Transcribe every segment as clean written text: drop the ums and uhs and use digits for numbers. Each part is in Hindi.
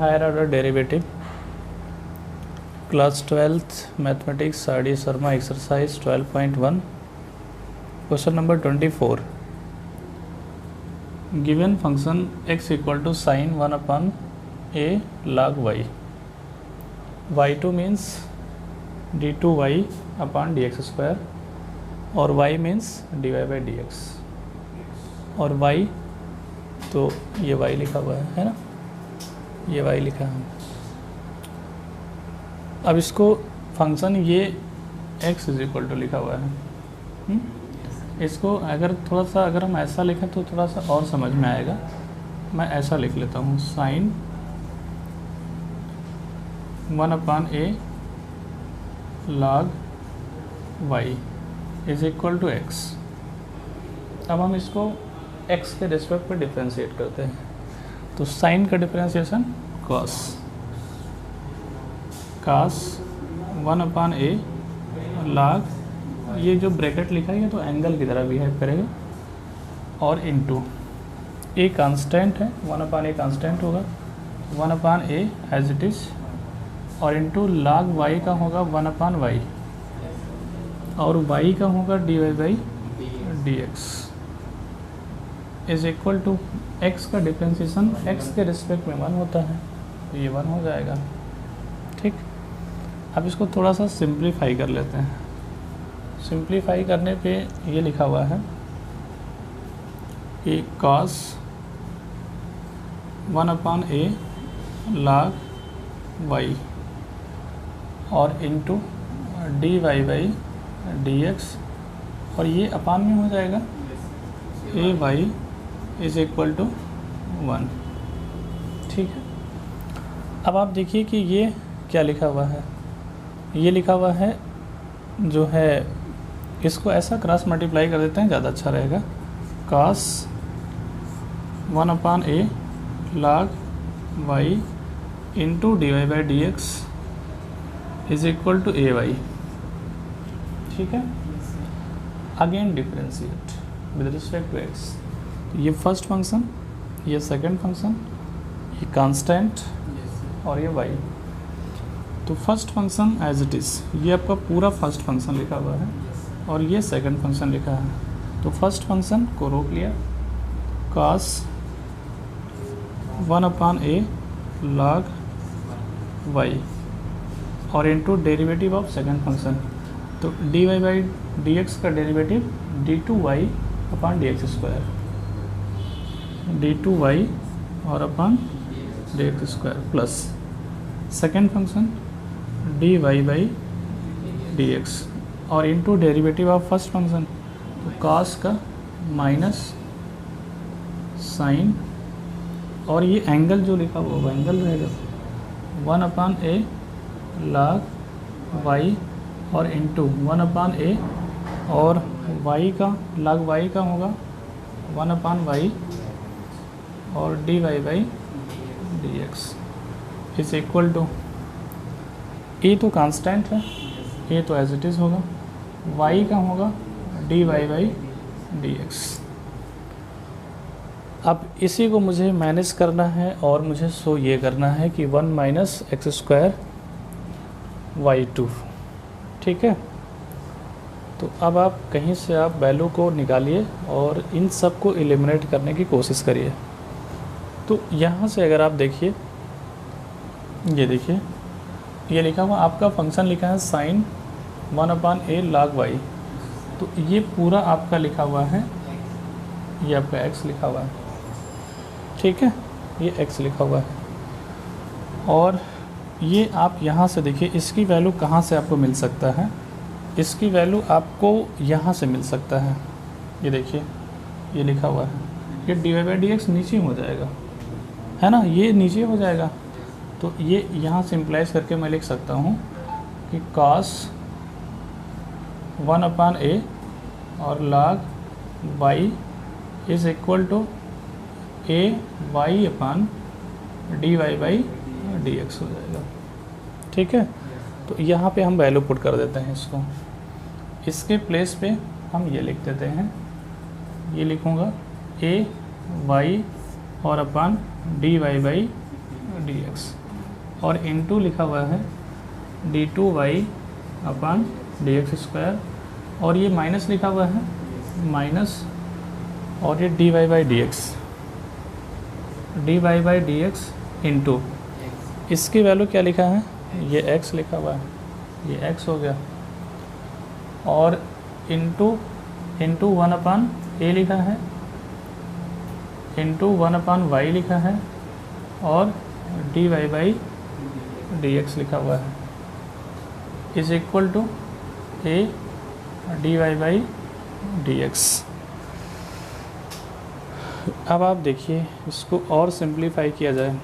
Higher order derivative class 12th mathematics RD Sharma exercise 12.1 question number 24 given function x equal to sine 1 upon a log y y2 means d2y upon dx square और y means dy by dx और y तो ये y लिखा हुआ है ना, ये y लिखा है। अब इसको फंक्शन ये x इज इक्वल टू लिखा हुआ है। इसको अगर थोड़ा सा अगर हम ऐसा लिखें तो थोड़ा सा और समझ में आएगा। मैं ऐसा लिख लेता हूँ, sine 1 upon a log y is equal to x। अब हम इसको x के रिस्पेक्ट पे डिफ्रेंशिएट करते हैं, तो साइन का differentiation cos 1 upon a log ये जो ब्रैकेट लिखा है ये तो एंगल की तरह बिहेव करेगा और इनटू a कांस्टेंट है, 1 अपन a कांस्टेंट होगा, 1 upon a as it is और इनटू log y का होगा 1 अपन y और y का होगा dy by dx is equal to x का डिफ्रेंशिएशन x के रिस्पेक्ट में 1 होता है, तो ये 1 हो जाएगा। ठीक, अब इसको थोड़ा सा सिंप्लीफाई कर लेते हैं। सिंप्लीफाई करने पे ये लिखा हुआ है कि cos 1 upon a log y और इनटू dy बाई dx और ये अपान में हो जाएगा a y is equal to 1। ठीक है, अब आप देखिए कि ये क्या लिखा हुआ है, ये लिखा हुआ है जो है, इसको ऐसा क्रॉस मल्टीप्लाई कर देते हैं, ज़्यादा अच्छा रहेगा। cos 1 upon a log y into dy by dx is equal to a y। ठीक है, again differentiate with respect to x। ये फर्स्ट फंक्शन, ये सेकंड फंक्शन, ये कांस्टेंट और ये y। तो first function as it is, ये आपका पूरा फर्स्ट फंक्शन लिखा हुआ है और ये सेकंड फंक्शन लिखा है। तो फर्स्ट फंक्शन को रोक लिया, cos 1 upon a log y और into derivative of second function, तो dy बाई dx का derivative d2y upon dx square, d2y और अपन dx square plus second function dy by dx और into derivative of first function, तो cos का माइनस साइन और ये एंगल जो लिखा हुआ वो एंगल रहेगा 1 अपन a log y और इनटू 1 अपन a और y का log y का होगा 1 अपन y और dy by dx is equal to a तो कांस्टेंट है, a तो एज इट इज़ होगा, y का होगा dy बाई dx। अब इसी को मुझे मैनेज करना है और मुझे शो ये करना है कि 1 माइनस एक्स स्क्वायर y2। ठीक है, तो अब आप कहीं से आप वैल्यू को निकालिए और इन सब को एलिमिनेट करने की कोशिश करिए। तो यहाँ से अगर आप देखिए, ये देखिए ये लिखा हुआ आपका फंक्शन लिखा है sine 1 upon a log y, तो ये पूरा आपका लिखा हुआ है, ये आपका x लिखा हुआ है। ठीक है, ये x लिखा हुआ है और ये आप यहाँ से देखिए इसकी वैल्यू कहाँ से आपको मिल सकता है, इसकी वैल्यू आपको यहाँ से मिल सकता है। ये देखिए ये लिखा हुआ है, ये dy बाई dx नीचे हो जाएगा, है ना, ये नीचे हो जाएगा। तो ये यहाँ सिंप्लाइज करके मैं लिख सकता हूँ कि cos 1 अपन a और log y is equal to a y upon dy by dx हो जाएगा। ठीक है, तो यहाँ पे हम वैल्यू पुट कर देते हैं इसको, इसके प्लेस पे हम ये लिख देते हैं, ये लिखूँगा a y और अपन dy बाई dx, और इनटू लिखा हुआ है d2y अपान dx स्क्वायर, और ये माइनस लिखा हुआ है माइनस, और ये dy बाई dx इंटू इसकी वैल्यू क्या लिखा है, ये x लिखा हुआ है, ये x हो गया, और इंटू 1 अपान a लिखा है, इंटू 1 अपान y लिखा है, और dy बाई dx लिखा हुआ है, is equal to a dy by dx। अब आप देखिए इसको और सिंप्लीफाई किया जाए,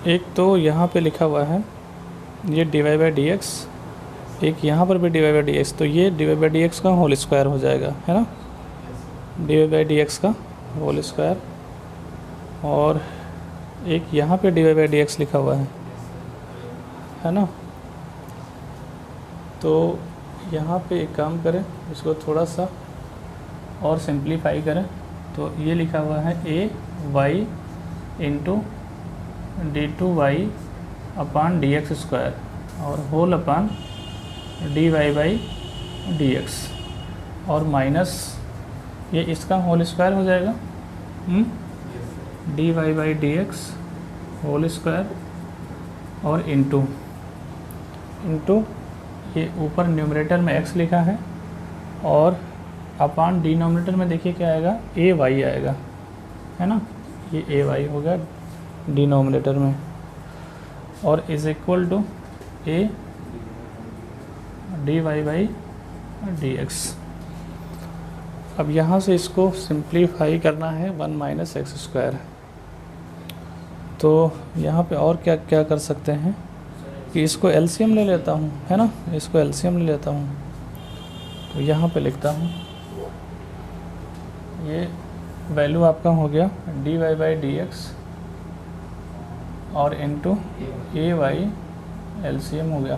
एक तो यहाँ पे लिखा हुआ है ये dy बाई dx, एक यहाँ पर भी dy बाई dx, तो ये dy बाई dx का होल स्क्वायर हो जाएगा, है ना, dy बाई dx का होल स्क्वायर, और एक यहाँ पे dy बाई dx लिखा हुआ है ना। तो यहाँ पे एक काम करें, इसको थोड़ा सा और सिंप्लीफाई करें, तो ये लिखा हुआ है a y into d2y upon dx square, और whole upon dy by dx, और माइनस ये इसका होल स्क्वायर हो जाएगा, dy by dx whole square, और इंटू ये ऊपर न्यूमरेटर में x लिखा है, और अपान डिनोमिनेटर में देखिए क्या आएगा, a y आएगा, है ना, ये a y हो गया डिनोमिनेटर में, और is equal to a dy by dx। अब यहाँ से इसको सिंप्लीफाई करना है 1 माइनस एक्स स्क्वायर, तो यहाँ पे और क्या क्या कर सकते हैं कि इसको एलसीएम ले लेता हूँ, है ना, इसको एलसीएम ले लेता हूँ, तो यहाँ पे लिखता हूँ, ये वैल्यू आपका हो गया dy बाई dx और इंटू ए वाई एलसीएम हो गया,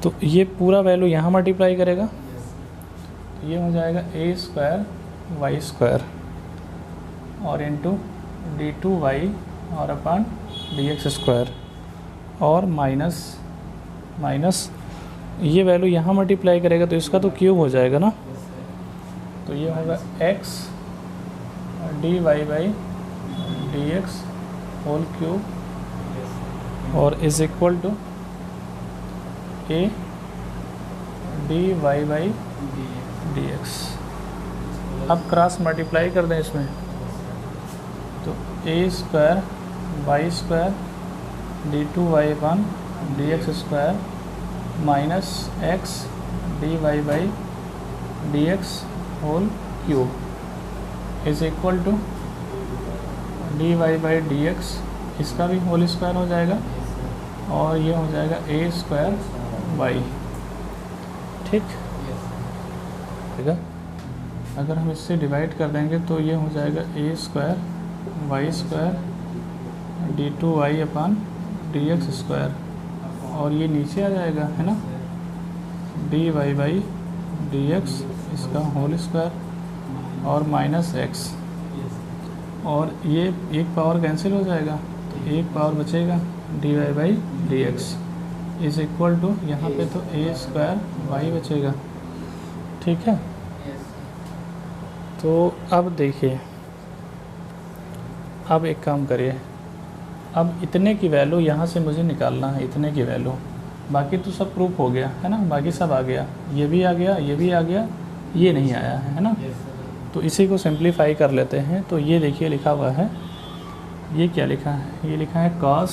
तो ये पूरा वैल्यू यहाँ मल्टीप्लाई करेगा, ये हो जाएगा ए स्क्वायर वाई स्क्वायर, और इंटू d2y और अपान dx स्क्वायर, और माइनस ये वैल्यू यहाँ मल्टीप्लाई करेगा तो इसका तो क्यूब हो जाएगा ना, तो ये होगा x dy by dx whole cube, और is equal to a dy by dx। अब क्रॉस मल्टीप्लाई कर दें इसमें, तो a square y square d2y upon dx square minus x dy by dx whole cube is equal to dy by dx, इसका भी होल स्क्वायर हो जाएगा, और ये हो जाएगा a स्क्वायर वाई, ठीक है। अगर हम इससे डिवाइड कर देंगे तो ये हो जाएगा a square y square d2y upon dx square, और ये नीचे आ जाएगा, है ना, dy बाई dx इसका होल स्क्वायर और माइनस x, और ये एक पावर कैंसिल हो जाएगा, तो एक पावर बचेगा dy by dx is equal to यहाँ पे तो a स्क्वायर वाई बचेगा, ठीक है। तो अब देखिए, अब एक काम करिए, अब इतने की वैल्यू यहाँ से मुझे निकालना है, इतने की वैल्यू, बाकी तो सब प्रूफ हो गया है ना, बाकी सब आ गया, ये भी आ गया, ये भी आ गया, ये नहीं आया है ना, तो इसी को सिंप्लीफाई कर लेते हैं। तो ये देखिए लिखा हुआ है, ये क्या लिखा है, ये लिखा है cos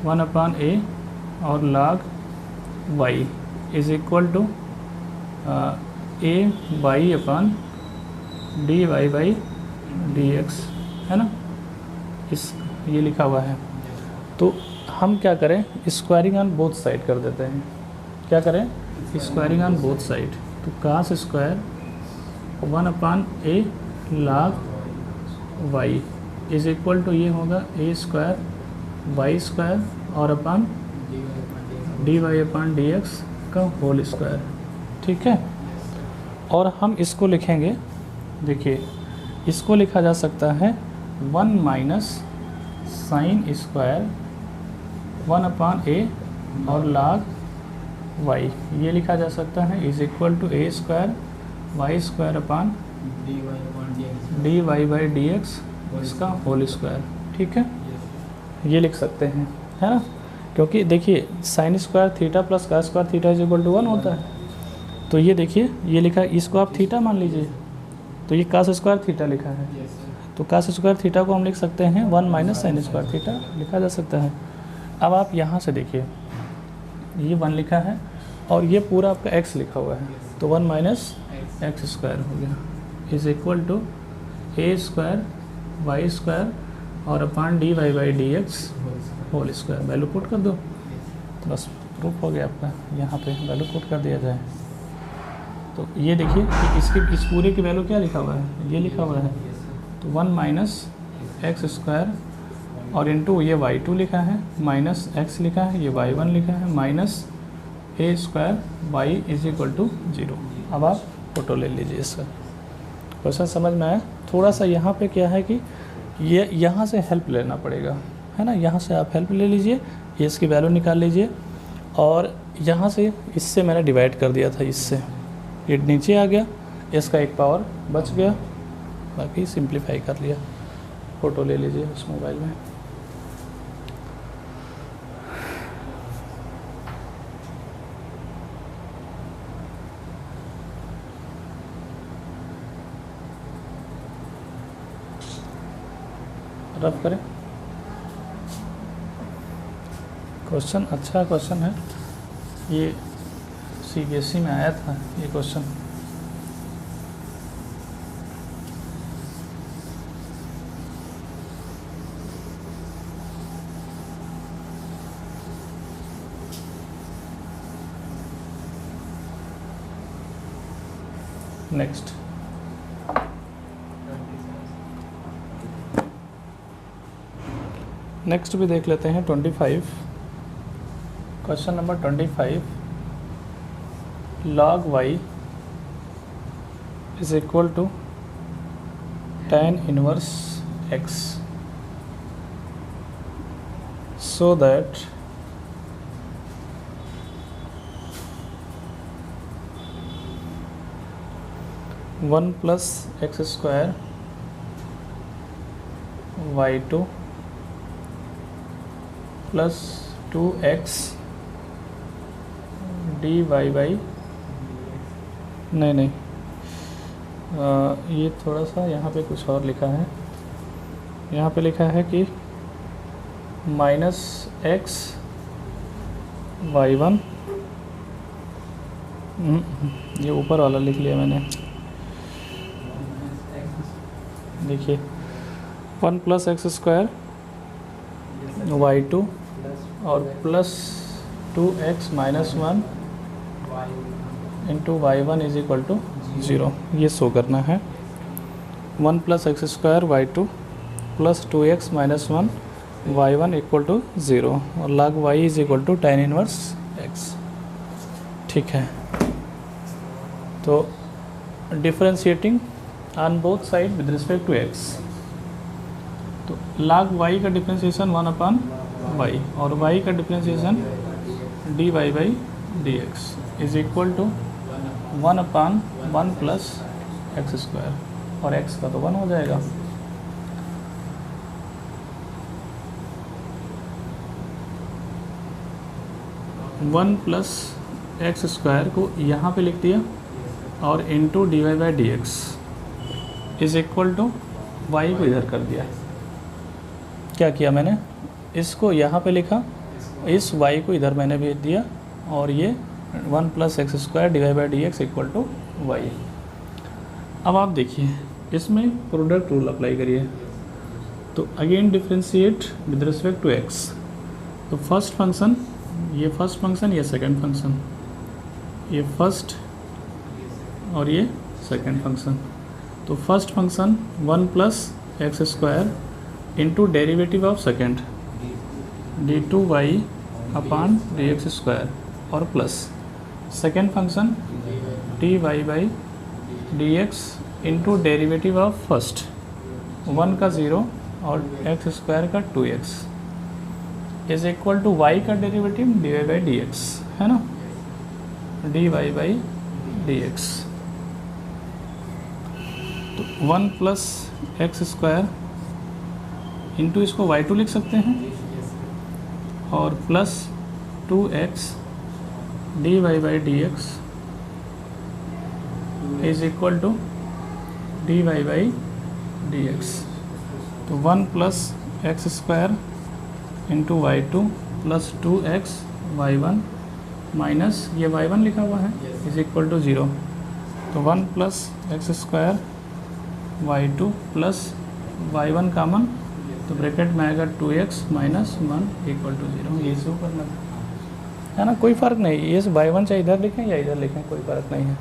1 अपान a और log y is equal to a y upon dy by dx, है ना, इस ये लिखा हुआ है। तो हम क्या करें, स्क्वायरिंग ऑन बोथ साइड कर देते हैं, क्या करें, स्क्वायरिंग ऑन बोथ साइड, तो cos square 1 upon a log y is equal to ये होगा a स्क्वायर वाई स्क्वायर और अपान dy अपान dx का होल स्क्वायर, ठीक है। और हम इसको लिखेंगे देखिए इसको लिखा जा सकता है 1 माइनस साइन स्क्वायर 1/a और log y, ये लिखा जा सकता है is equal to a square y square upon dy by d x इसका होल स्क्वायर। ठीक है, ये लिख सकते हैं, है ना, क्योंकि देखिए साइन स्क्वायर थीटा प्लस का square theta is equal to 1 होता है। तो ये देखिए ये लिखा है, इसको आप थीटा मान लीजिए, तो ये कास स्क्वायर थीटा लिखा है, तो कास स्क्वायर थीटा को हम लिख सकते हैं 1 माइनस साइन स्क्वायर थीटा लिखा जा सकता है। अब आप यहाँ से देखिए ये 1 लिखा है और ये पूरा आपका x लिखा हुआ है, तो 1 माइनस एक्स स्क्वायर हो गया is equal to a square y square और upon dy by d x whole square. Value put कर दो तो बस प्रूफ हो गया आपका, यहाँ पे वैल्यू पुट कर दिया जाए तो ये देखिए कि इसकी इस पूरे की वैल्यू क्या लिखा हुआ है, ये लिखा हुआ है, तो 1 माइनस एक्स स्क्वायर और इंटू ये y2 लिखा है, माइनस x लिखा है, ये y1 लिखा है, minus a square y is equal to 0। अब आप फोटो ले लीजिए इसका। क्वेश्चन समझ में आया? थोड़ा सा यहाँ पे क्या है कि ये यहाँ से हेल्प लेना पड़ेगा, है ना, यहाँ से आप हेल्प ले लीजिए, ये इसकी वैल्यू निकाल लीजिए और यहाँ से इससे मैंने डिवाइड कर दिया था, इससे ये नीचे आ गया, इसका एक पावर बच गया, बाकी सिंप्लीफाई कर लिया। फ़ोटो ले लीजिए उस मोबाइल में। रफ करें। क्वेश्चन अच्छा क्वेश्चन है, ये CBSE में आया था ये क्वेश्चन। नेक्स्ट नेक्स्ट भी देख लेते हैं 25। Question number 25, log y is equal to tan inverse x so that one plus x square y2 plus 2x dy by नहीं ये थोड़ा सा यहाँ पे कुछ और लिखा है, यहाँ पे लिखा है कि माइनस एक्स y1, ये ऊपर वाला लिख लिया मैंने, देखिए 1 प्लस एक्स स्क्वायर y2 और plus 2x minus 1 into y1 is equal to 0, ये शो करना है। 1 plus x square y2 plus 2x minus 1 y1 equal to 0 और log y is equal to tan inverse x। ठीक है, तो differentiating on both side with respect to x, तो log y का डिफरेंशिएशन 1/y और y का differentiation dy by d x is equal to 1/1 plus x square और x का तो 1 हो जाएगा। वन प्लस एक्स स्क्वायर को यहाँ पे लिख दिया और into d y by d x is equal to y को इधर कर दिया। क्या किया मैंने, इसको यहाँ पे लिखा, इस y को इधर मैंने भेज दिया और ये 1 plus x square d y by d x equal to y. अब आप देखिए इसमें प्रोडक्ट रूल अप्लाई करिए, तो again differentiate with respect to x, तो फर्स्ट फंक्शन, ये फर्स्ट फंक्शन, ये सेकंड फंक्शन, ये फर्स्ट और ये सेकंड फंक्शन। तो first function 1 plus x square into derivative of second d2y upon d x square और plus second function dy by d x into derivative of first, 1 का 0 और एक्स स्क्वायर का 2x is equal to y का derivative d y by d x, है ना, d y by d x. तो 1 प्लस एक्स स्क्वायर इंटू इसको y2 लिख सकते हैं और plus 2x d y by d x is equal to d y by d x. तो 1 plus x square into y2 plus 2x y1 minus ये y1 लिखा हुआ है इज इक्वल टू 0। तो 1 plus x square y2 plus y1 कामन, तो ब्रैकेट में आएगा 2x माइनस 1 इक्वल टू 0। ये सब करना है ना, कोई फ़र्क नहीं, ये y1 चाहे इधर लिखें या इधर लिखें, कोई फ़र्क नहीं है।